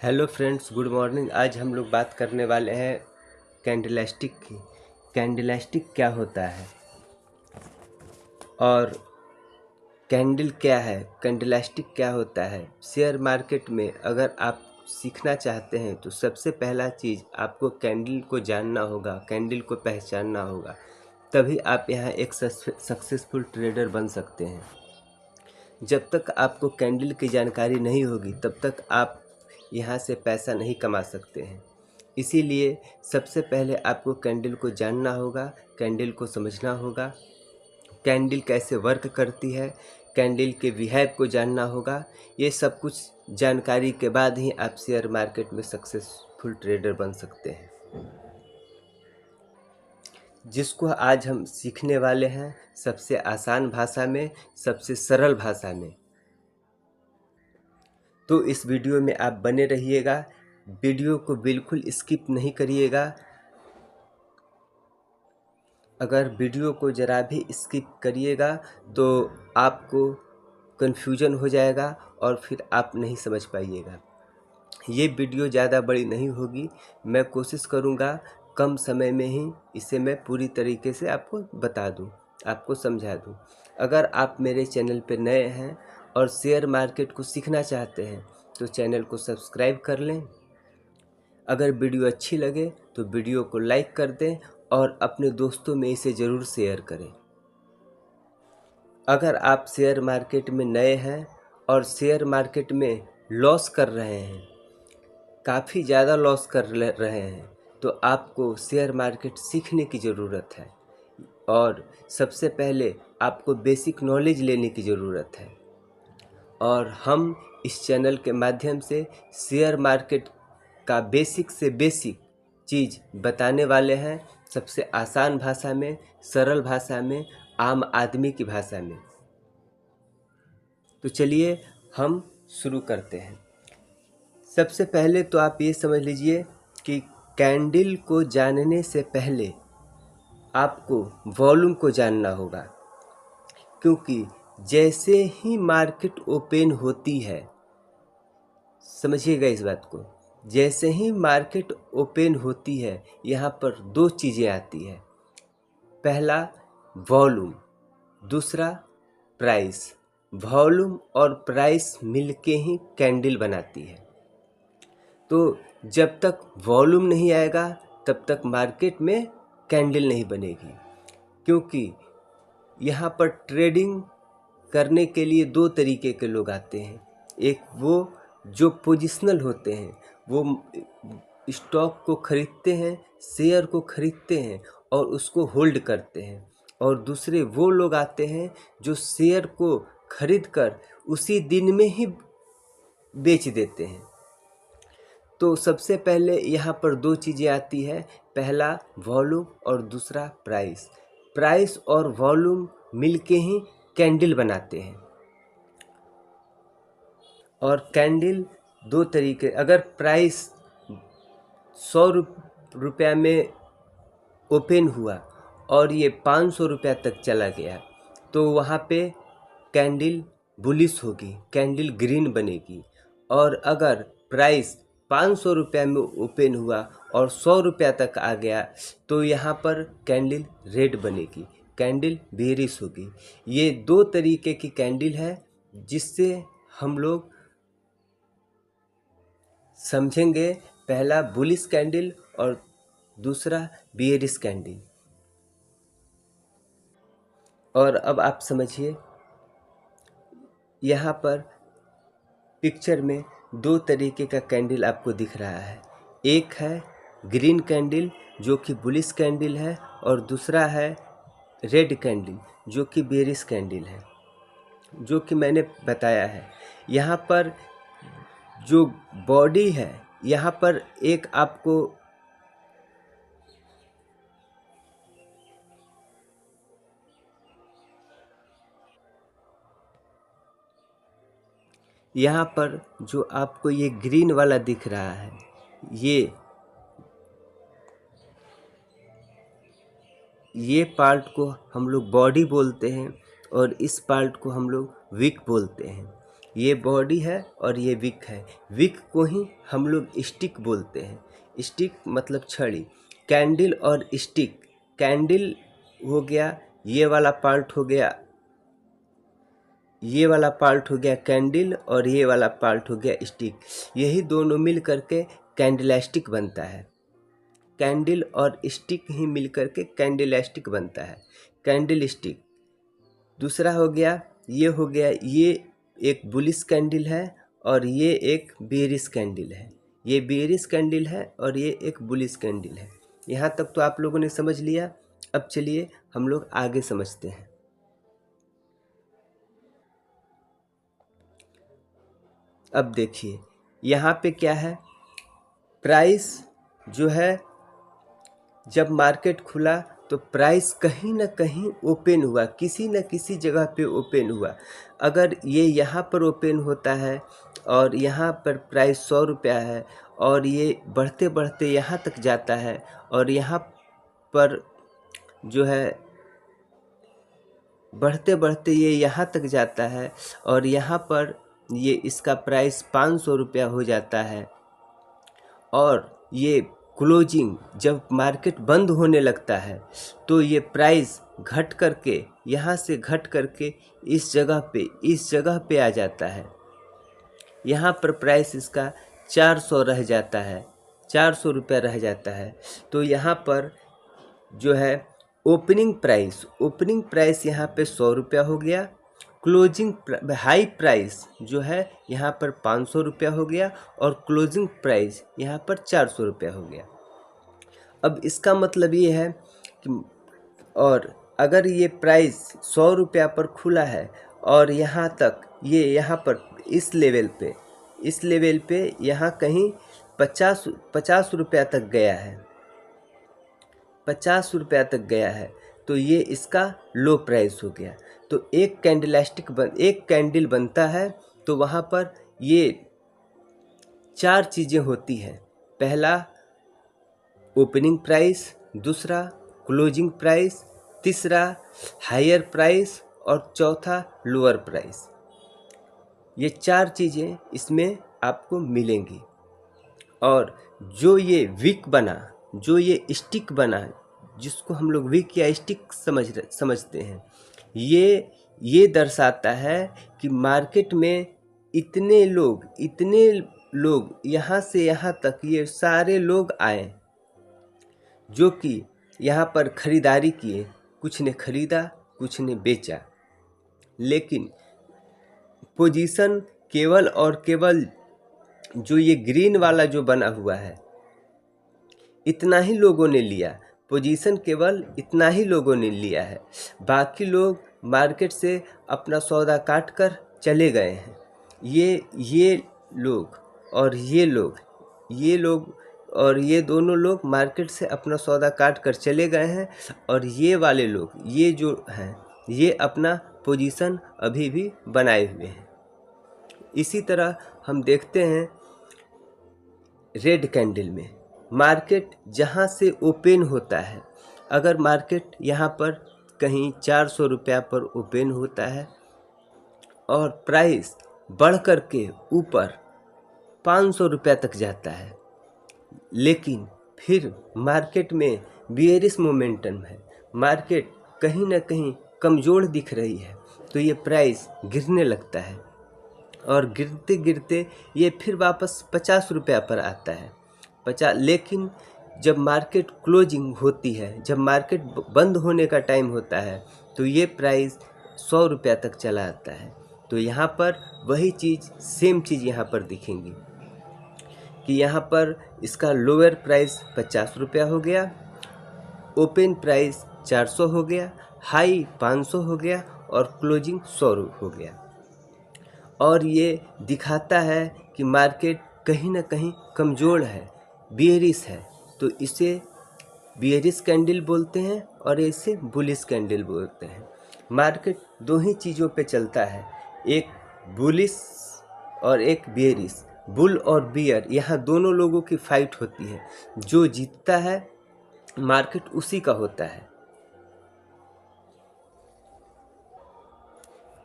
Hello friends, good morning. आज हम लोग बात करने वाले हैं कैंडलस्टिक की। कैंडलस्टिक क्या होता है और कैंडल क्या है, कैंडलस्टिक क्या होता है। शेयर मार्केट में अगर आप सीखना चाहते हैं तो सबसे पहला चीज़ आपको कैंडल को जानना होगा, कैंडल को पहचानना होगा, तभी आप यहाँ एक सक्सेसफुल ट्रेडर बन सकते हैं। जब तक आपको कैंडल की जानकारी नहीं होगी तब तक आप यहाँ से पैसा नहीं कमा सकते हैं। इसीलिए सबसे पहले आपको कैंडल को जानना होगा, कैंडल को समझना होगा, कैंडल कैसे वर्क करती है, कैंडल के बिहेव को जानना होगा। ये सब कुछ जानकारी के बाद ही आप शेयर मार्केट में सक्सेसफुल ट्रेडर बन सकते हैं, जिसको आज हम सीखने वाले हैं सबसे आसान भाषा में, सबसे सरल भाषा में। तो इस वीडियो में आप बने रहिएगा, वीडियो को बिल्कुल स्किप नहीं करिएगा। अगर वीडियो को ज़रा भी स्किप करिएगा तो आपको कन्फ्यूजन हो जाएगा और फिर आप नहीं समझ पाइएगा। ये वीडियो ज़्यादा बड़ी नहीं होगी, मैं कोशिश करूँगा कम समय में ही इसे मैं पूरी तरीके से आपको बता दूँ, आपको समझा दूँ। अगर आप मेरे चैनल पर नए हैं और शेयर मार्केट को सीखना चाहते हैं तो चैनल को सब्सक्राइब कर लें। अगर वीडियो अच्छी लगे तो वीडियो को लाइक कर दें और अपने दोस्तों में इसे ज़रूर शेयर करें। अगर आप शेयर मार्केट में नए हैं और शेयर मार्केट में लॉस कर रहे हैं, काफ़ी ज़्यादा लॉस कर रहे हैं, तो आपको शेयर मार्केट सीखने की ज़रूरत है और सबसे पहले आपको बेसिक नॉलेज लेने की ज़रूरत है। और हम इस चैनल के माध्यम से शेयर मार्केट का बेसिक से बेसिक चीज़ बताने वाले हैं, सबसे आसान भाषा में, सरल भाषा में, आम आदमी की भाषा में। तो चलिए हम शुरू करते हैं। सबसे पहले तो आप ये समझ लीजिए कि कैंडल को जानने से पहले आपको वॉल्यूम को जानना होगा, क्योंकि जैसे ही मार्केट ओपन होती है, समझिएगा इस बात को, जैसे ही मार्केट ओपन होती है यहाँ पर दो चीज़ें आती है। पहला वॉल्यूम, दूसरा प्राइस। वॉल्यूम और प्राइस मिलके ही कैंडल बनाती है। तो जब तक वॉल्यूम नहीं आएगा तब तक मार्केट में कैंडल नहीं बनेगी, क्योंकि यहाँ पर ट्रेडिंग करने के लिए दो तरीके के लोग आते हैं। एक वो जो पोजिशनल होते हैं, वो स्टॉक को खरीदते हैं, शेयर को खरीदते हैं और उसको होल्ड करते हैं। और दूसरे वो लोग आते हैं जो शेयर को खरीद कर उसी दिन में ही बेच देते हैं। तो सबसे पहले यहाँ पर दो चीज़ें आती है, पहला वॉल्यूम और दूसरा प्राइस। प्राइस और वॉल्यूम मिलके ही कैंडल बनाते हैं। और कैंडल दो तरीके, अगर प्राइस 100 रुपया में ओपन हुआ और ये 500 रुपया तक चला गया तो वहाँ पे कैंडल बुलिश होगी, कैंडल ग्रीन बनेगी। और अगर प्राइस 500 रुपया में ओपन हुआ और 100 रुपया तक आ गया तो यहाँ पर कैंडल रेड बनेगी, कैंडल बेरिश होगी। ये दो तरीके की कैंडल है जिससे हम लोग समझेंगे, पहला बुलिश कैंडल और दूसरा बेयरिश कैंडल। और अब आप समझिए, यहाँ पर पिक्चर में दो तरीके का कैंडल आपको दिख रहा है। एक है ग्रीन कैंडल जो कि बुलिश कैंडल है और दूसरा है रेड कैंडल जो कि बेयरिश कैंडल है, जो कि मैंने बताया है। यहाँ पर जो बॉडी है, यहाँ पर एक आपको यहाँ पर जो आपको ये ग्रीन वाला दिख रहा है, ये पार्ट को हम लोग बॉडी बोलते हैं और इस पार्ट को हम लोग विक बोलते हैं। ये बॉडी है और ये विक है। विक को ही हम लोग स्टिक बोलते हैं। स्टिक मतलब छड़ी। कैंडल और स्टिक, कैंडल हो गया ये वाला पार्ट हो गया, ये वाला पार्ट हो गया कैंडल और ये वाला पार्ट हो गया स्टिक। यही दोनों मिल करके कैंडलस्टिक बनता है। कैंडल और स्टिक ही मिल करके कैंडलस्टिक बनता है, कैंडल स्टिक। दूसरा हो गया, ये एक बुलिश कैंडल है और ये एक बेरिश कैंडल है। ये बेरिश कैंडल है और ये एक बुलिश कैंडल है। यहाँ तक तो आप लोगों ने समझ लिया। अब चलिए हम लोग आगे समझते हैं। अब देखिए यहाँ पे क्या है, प्राइस जो है जब मार्केट खुला तो प्राइस कहीं ना कहीं ओपन हुआ, किसी न किसी जगह पे ओपन हुआ। अगर ये यहाँ पर ओपन होता है और यहाँ पर प्राइस 100 रुपया है और ये बढ़ते बढ़ते यहाँ तक जाता है और यहाँ पर जो है बढ़ते बढ़ते ये यहाँ तक जाता है और यहाँ पर ये इसका प्राइस 500 रुपया हो जाता है और ये क्लोजिंग जब मार्केट बंद होने लगता है तो ये प्राइस घट करके यहाँ से घट करके इस जगह पे आ जाता है। यहाँ पर प्राइस इसका 400 रह जाता है, 400 रुपया रह जाता है। तो यहाँ पर जो है ओपनिंग प्राइस यहाँ पे 100 रुपया हो गया। क्लोजिंग हाई प्राइस जो है यहाँ पर 500 रुपया हो गया और क्लोजिंग प्राइस यहाँ पर 400 रुपया हो गया। अब इसका मतलब ये है कि और अगर ये प्राइस 100 रुपया पर खुला है और यहाँ तक ये यहाँ पर इस लेवल पे यहाँ कहीं 50 रुपया तक गया है, 50 रुपया तक गया है, तो ये इसका लो प्राइस हो गया। तो एक कैंडल बनता है तो वहाँ पर ये 4 चीज़ें होती हैं। पहला ओपनिंग प्राइस, दूसरा क्लोजिंग प्राइस, तीसरा हायर प्राइस और चौथा लोअर प्राइस। ये 4 चीज़ें इसमें आपको मिलेंगी। और जो ये विक बना, जो ये स्टिक बना, जिसको हम लोग विक या स्टिक समझते हैं, ये दर्शाता है कि मार्केट में इतने लोग यहाँ से यहाँ तक ये सारे लोग आए जो कि यहाँ पर ख़रीदारी किए। कुछ ने ख़रीदा, कुछ ने बेचा, लेकिन पोजीशन केवल और केवल जो ये ग्रीन वाला जो बना हुआ है इतना ही लोगों ने लिया। पोजीशन केवल इतना ही लोगों ने लिया है। बाकी लोग मार्केट से अपना सौदा काट कर चले गए हैं। ये लोग और ये दोनों लोग मार्केट से अपना सौदा काट कर चले गए हैं और ये वाले लोग, ये जो हैं, ये अपना पोजीशन अभी भी बनाए हुए हैं। इसी तरह हम देखते हैं रेड कैंडल में, मार्केट जहाँ से ओपन होता है, अगर मार्केट यहाँ पर कहीं 400 रुपया पर ओपन होता है और प्राइस बढ़ कर के ऊपर 500 रुपया तक जाता है, लेकिन फिर मार्केट में बियरिश मोमेंटम है, मार्केट कहीं ना कहीं कमज़ोर दिख रही है, तो ये प्राइस गिरने लगता है और गिरते गिरते ये फिर वापस 50 रुपया पर आता है। लेकिन जब मार्केट क्लोजिंग होती है, जब मार्केट बंद होने का टाइम होता है, तो ये प्राइस 100 रुपया तक चला आता है। तो यहाँ पर वही चीज़, सेम चीज़ यहाँ पर दिखेंगी कि यहाँ पर इसका लोअर प्राइस 50 रुपया हो गया, ओपन प्राइस 400 हो गया, हाई 500 हो गया और क्लोजिंग 100 हो गया। और ये दिखाता है कि मार्केट कहीं ना कहीं कमज़ोर है, बियरिश है, तो इसे बियरिश कैंडल बोलते हैं और इसे बुलिश कैंडल बोलते हैं। मार्केट दो ही चीज़ों पे चलता है, एक बुलिश और एक बियरिश। बुल और बियर, यहाँ दोनों लोगों की फाइट होती है, जो जीतता है मार्केट उसी का होता है।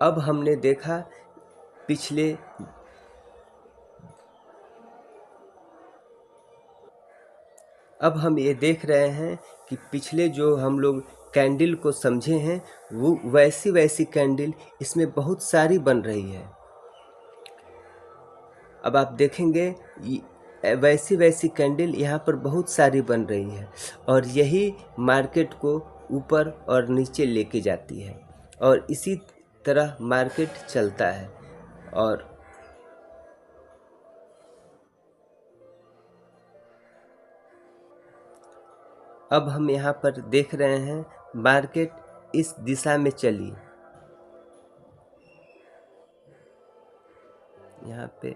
अब हमने देखा पिछले अब हम ये देख रहे हैं कि पिछले जो हम लोग कैंडल को समझे हैं वो वैसी वैसी कैंडल इसमें बहुत सारी बन रही है। अब आप देखेंगे वैसी वैसी कैंडल यहाँ पर बहुत सारी बन रही है और यही मार्केट को ऊपर और नीचे लेके जाती है और इसी तरह मार्केट चलता है। और अब हम यहाँ पर देख रहे हैं मार्केट इस दिशा में चली, यहाँ पे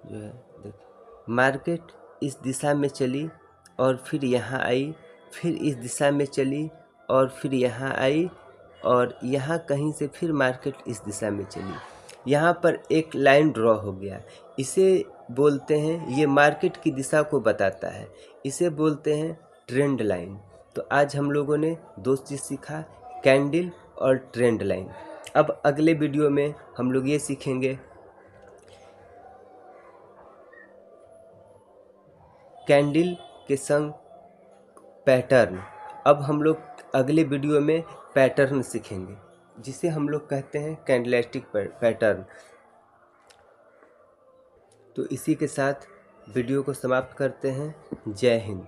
जो है देखिए मार्केट इस दिशा में चली और फिर यहाँ आई, फिर इस दिशा में चली और फिर यहाँ आई और यहाँ कहीं से फिर मार्केट इस दिशा में चली। यहाँ पर एक लाइन ड्रॉ हो गया, इसे बोलते हैं, ये मार्केट की दिशा को बताता है, इसे बोलते हैं ट्रेंड लाइन। तो आज हम लोगों ने दो चीज़ सीखा, कैंडल और ट्रेंड लाइन। अब अगले वीडियो में हम लोग ये सीखेंगे कैंडल के संग पैटर्न। अब हम लोग अगले वीडियो में पैटर्न सीखेंगे जिसे हम लोग कहते हैं कैंडलस्टिक पैटर्न। तो इसी के साथ वीडियो को समाप्त करते हैं। जय हिंद।